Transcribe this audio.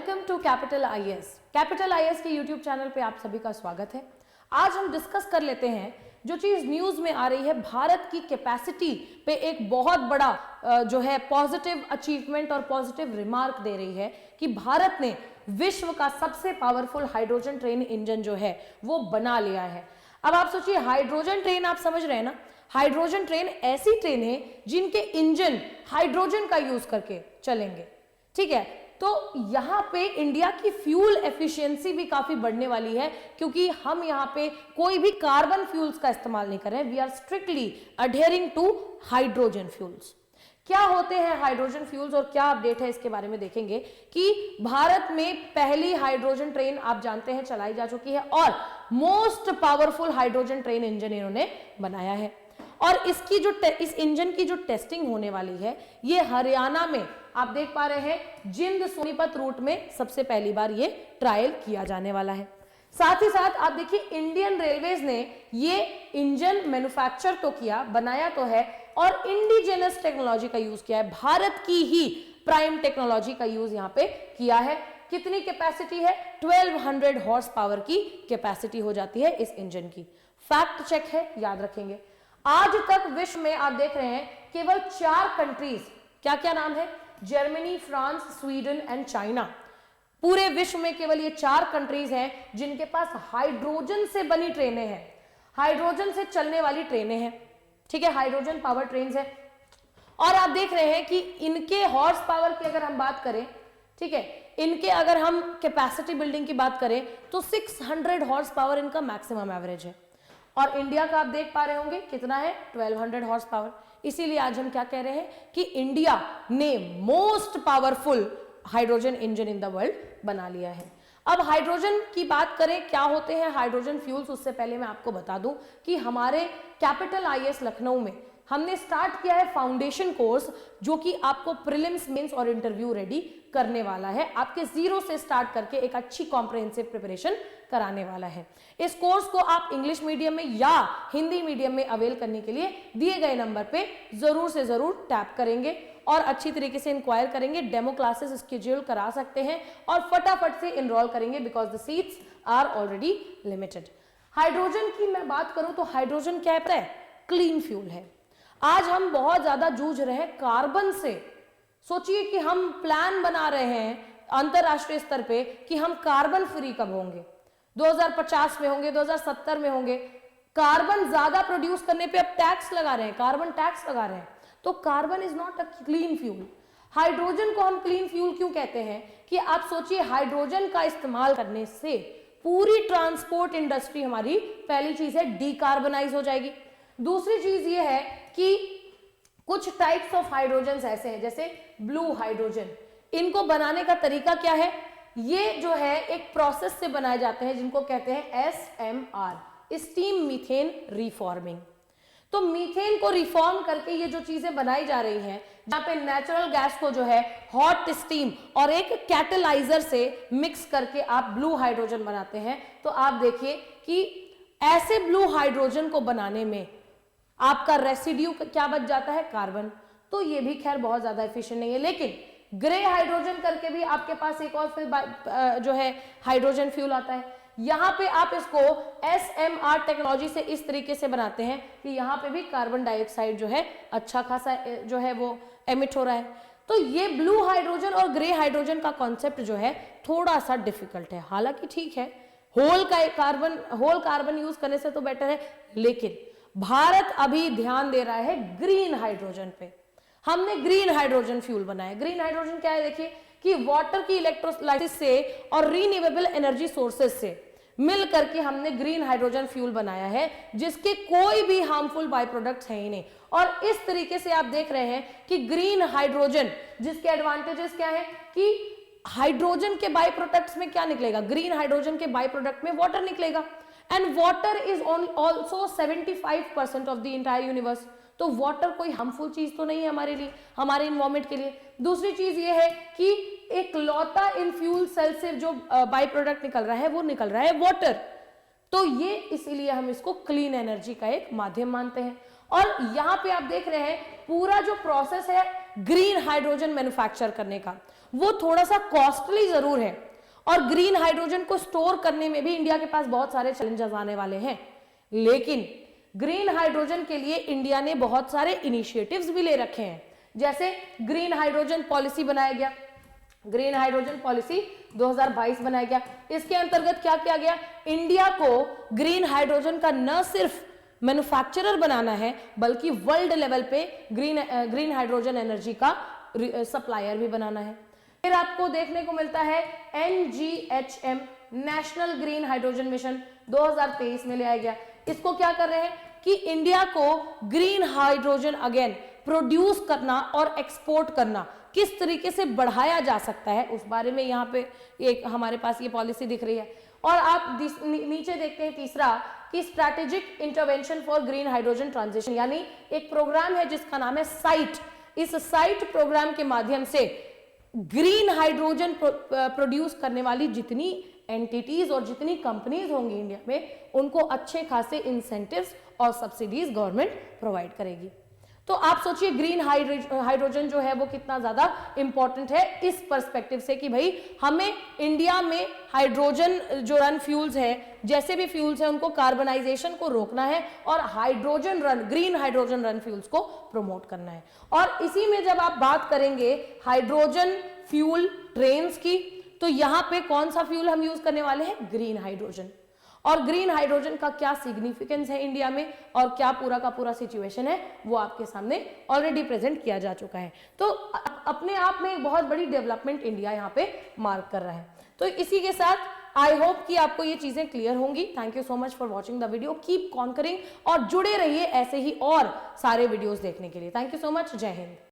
Welcome to capital IAS. Capital IAS के YouTube channel पे आप सभी का स्वागत है। आज हम डिस्कस कर लेते हैं जो चीज न्यूज में आ रही है, भारत की कैपेसिटी पे एक बहुत बड़ा जो है पॉजिटिव अचीवमेंट और पॉजिटिव रिमार्क दे रही है कि भारत ने विश्व का सबसे पावरफुल हाइड्रोजन ट्रेन इंजन जो है वो बना लिया है। अब आप सोचिए, हाइड्रोजन ट्रेन आप समझ रहे हैं ना, हाइड्रोजन ट्रेन ऐसी ट्रेन है जिनके इंजन हाइड्रोजन का यूज करके चलेंगे। ठीक है, तो यहां पे इंडिया की फ्यूल एफिशिएंसी भी काफी बढ़ने वाली है, क्योंकि हम यहां पे कोई भी कार्बन फ्यूल्स का इस्तेमाल नहीं कर रहे हैं। We are strictly adhering to hydrogen fuels. क्या होते हैं हाइड्रोजन फ्यूल्स और क्या अपडेट है इसके बारे में देखेंगे कि भारत में पहली हाइड्रोजन ट्रेन आप जानते हैं चलाई जा चुकी है और most powerful hydrogen train engine इन्होंने बनाया है। और इसकी जो इस इंजन की जो टेस्टिंग होने वाली है ये हरियाणा में आप देख पा रहे हैं, जिंद सोनीपत रूट में सबसे पहली बार ये ट्रायल किया जाने वाला है। साथ ही साथ आप देखिए, इंडियन रेलवेज ने ये इंजन मैन्युफैक्चर तो किया, बनाया तो है और इंडिजिनस टेक्नोलॉजी का यूज किया है। भारत की ही प्राइम टेक्नोलॉजी का यूज यहां पे किया है। कितनी कैपेसिटी है? 1200 हॉर्स पावर की कैपेसिटी हो जाती है इस इंजन की। फैक्ट चेक है, याद रखेंगे। आज तक विश्व में आप देख रहे हैं केवल 4 कंट्रीज, क्या क्या नाम है? Germany, France, Sweden and China. पूरे विश्व में केवल ये 4 कंट्रीज हैं जिनके पास हाइड्रोजन से बनी ट्रेनें हैं, हाइड्रोजन से चलने वाली ट्रेनें हैं। ठीक है, हाइड्रोजन पावर ट्रेन्स है। और आप देख रहे हैं कि इनके हॉर्स पावर की अगर हम बात करें, ठीक है, इनके अगर हम कैपेसिटी बिल्डिंग की बात करें तो 600 हॉर्स पावर इनका मैक्सिमम एवरेज है। और इंडिया का आप देख पा रहे होंगे कितना है? 1200 हॉर्स पावर। इसीलिए आज हम क्या कह रहे हैं कि इंडिया ने most powerful hydrogen engine in the world बना लिया है। अब हाइड्रोजन की बात करें, क्या होते हैं हाइड्रोजन फ्यूल्स, उससे पहले मैं आपको बता दूं कि हमारे कैपिटल आईएएस लखनऊ में हमने स्टार्ट किया है फाउंडेशन कोर्स, जो कि आपको प्रीलिम्स, मेंस और इंटरव्यू रेडी करने वाला है। आपके जीरो से स्टार्ट करके एक अच्छी कॉम्प्रिहेंसिव प्रिपरेशन कराने वाला है। इस कोर्स को आप इंग्लिश मीडियम में या हिंदी मीडियम में अवेल करने के लिए दिए गए नंबर पे जरूर से जरूर टैप करेंगे और अच्छी तरीके से इंक्वायर करेंगे। डेमो क्लासेस स्केड्यूल करा सकते हैं और फटाफट से इनरोल करेंगे because the seats are already limited. Hydrogen की मैं बात करूं तो हाइड्रोजन क्या है? क्लीन फ्यूल है। आज हम बहुत ज्यादा जूझ रहे हैं कार्बन से। सोचिए कि हम प्लान बना रहे हैं अंतरराष्ट्रीय स्तर पे कि हम कार्बन फ्री कब होंगे, 2050 में होंगे, 2070 में होंगे। कार्बन ज्यादा प्रोड्यूस करने पे अब टैक्स लगा रहे हैं, कार्बन टैक्स लगा रहे हैं। तो carbon is not a clean fuel. Hydrogen को हम क्लीन फ्यूल क्यों कहते हैं कि आप सोचिए, हाइड्रोजन का इस्तेमाल करने से पूरी ट्रांसपोर्ट इंडस्ट्री हमारी, पहली चीज है, डीकार्बनाइज हो जाएगी। दूसरी चीज ये है कि कुछ टाइप्स ऑफ हाइड्रोजन ऐसे हैं जैसे ब्लू हाइड्रोजन, इनको बनाने का तरीका क्या है? ये जो है एक प्रोसेस से बनाए जाते हैं जिनको कहते हैं SMR, स्टीम मीथेन रिफॉर्मिंग। तो मीथेन को रिफॉर्म करके ये जो चीजें बनाई जा रही हैं, जहां पे नेचुरल गैस को जो है हॉट स्टीम और एक कैटलाइजर से मिक्स करके आप ब्लू हाइड्रोजन बनाते हैं। तो आप देखिए कि ऐसे ब्लू हाइड्रोजन को बनाने में आपका रेसिड्यू क्या बच जाता है? कार्बन। तो ये भी खैर बहुत ज्यादा एफिशिएंट नहीं है। लेकिन ग्रे हाइड्रोजन करके भी आपके पास एक और फिर जो है हाइड्रोजन फ्यूल आता है। यहां पे आप इसको SMR टेक्नोलॉजी से इस तरीके से बनाते हैं कि यहां पे भी कार्बन डाइऑक्साइड जो है अच्छा खासा जो है वो एमिट हो रहा है। तो ये ब्लू हाइड्रोजन और ग्रे हाइड्रोजन का कॉन्सेप्ट जो है थोड़ा सा डिफिकल्ट है। हालांकि ठीक है, होल कार्बन यूज करने से तो बेटर है, लेकिन भारत अभी ध्यान दे रहा है ग्रीन हाइड्रोजन पे। हमने ग्रीन हाइड्रोजन फ्यूल बनाया। ग्रीन हाइड्रोजन क्या है? देखिए कि वाटर की इलेक्ट्रोलाइसिस से और रीन्यूएबल एनर्जी सोर्सेज से मिल करके हमने ग्रीन हाइड्रोजन फ्यूल बनाया है, जिसके कोई भी हार्मफुल बाय प्रोडक्ट्स हैं ही नहीं। और इस तरीके से आप देख रहे हैं कि ग्रीन हाइड्रोजन, जिसके एडवांटेजेस क्या है कि हाइड्रोजन के बाय प्रोडक्ट्स में क्या निकलेगा? ग्रीन हाइड्रोजन के बाय प्रोडक्ट में वाटर निकलेगा। And water is also 75% of the entire universe. तो वाटर कोई हार्मफुल चीज तो नहीं है हमारे लिए, हमारे इन्वायरमेंट के लिए। दूसरी चीज ये है कि एक लौता इन फ्यूल सेल से जो बाय प्रोडक्ट निकल रहा है वो निकल रहा है वाटर। तो ये इसीलिए हम इसको क्लीन एनर्जी का एक माध्यम मानते हैं। और यहां पे आप देख रहे हैं पूरा जो प्रोसेस है ग्रीन हाइड्रोजन मैन्युफैक्चर करने का। वो थोड़ा सा कॉस्टली जरूर है और ग्रीन हाइड्रोजन को स्टोर करने में भी इंडिया के पास बहुत सारे चैलेंजेस आने वाले हैं, लेकिन ग्रीन हाइड्रोजन के लिए इंडिया ने बहुत सारे इनिशिएटिव्स भी ले रखे हैं। जैसे ग्रीन हाइड्रोजन पॉलिसी बनाया गया, ग्रीन हाइड्रोजन पॉलिसी 2022 बनाया गया। इसके अंतर्गत क्या किया गया, इंडिया को ग्रीन हाइड्रोजन का न सिर्फ मैन्युफैक्चरर बनाना है बल्कि वर्ल्ड लेवल पे ग्रीन हाइड्रोजन एनर्जी का सप्लायर भी बनाना है। फिर आपको देखने को मिलता है NGHM, national green hydrogen mission 2023 में ले आया गया। इसको क्या कर रहे हैं कि इंडिया को ग्रीन हाइड्रोजन अगेन प्रोड्यूस करना और एक्सपोर्ट करना किस तरीके से बढ़ाया जा सकता है, उस बारे में यहाँ पे एक हमारे पास ये पॉलिसी दिख रही है। और आप नीचे देखते हैं तीसरा कि strategic intervention for green hydrogen transition, यानी एक प्रोग्राम है जिसका नाम है साइट। इस साइट प्रोग्राम के माध्यम से ग्रीन हाइड्रोजन प्रोड्यूस करने वाली जितनी एंटिटीज और जितनी कंपनीज होंगी इंडिया में, उनको अच्छे खासे इंसेंटिव्स और सब्सिडीज गवर्नमेंट प्रोवाइड करेगी। तो आप सोचिए ग्रीन हाइड्रोजन जो है वो कितना ज्यादा इंपॉर्टेंट है इस पर्सपेक्टिव से कि भाई हमें इंडिया में हाइड्रोजन जो रन फ्यूल्स है, जैसे भी फ्यूल्स है, उनको कार्बनाइजेशन को रोकना है और hydrogen run, green hydrogen run fuels को प्रमोट करना है। और इसी में जब आप बात करेंगे हाइड्रोजन फ्यूल ट्रेन्स की, तो यहां पे कौन सा फ्यूल हम यूज करने वाले हैं, ग्रीन हाइड्रोजन। और ग्रीन हाइड्रोजन का क्या सिग्निफिकेंस है इंडिया में और क्या पूरा का पूरा सिचुएशन है, वो आपके सामने ऑलरेडी प्रेजेंट किया जा चुका है। तो अपने आप में एक बहुत बड़ी डेवलपमेंट इंडिया यहाँ पे मार्क कर रहा है। तो इसी के साथ आई होप कि आपको ये चीजें क्लियर होंगी। Thank you so much for watching the video, keep conquering और जुड़े रहिए ऐसे ही और सारे वीडियोस देखने के लिए। थैंक यू सो मच, जय हिंद।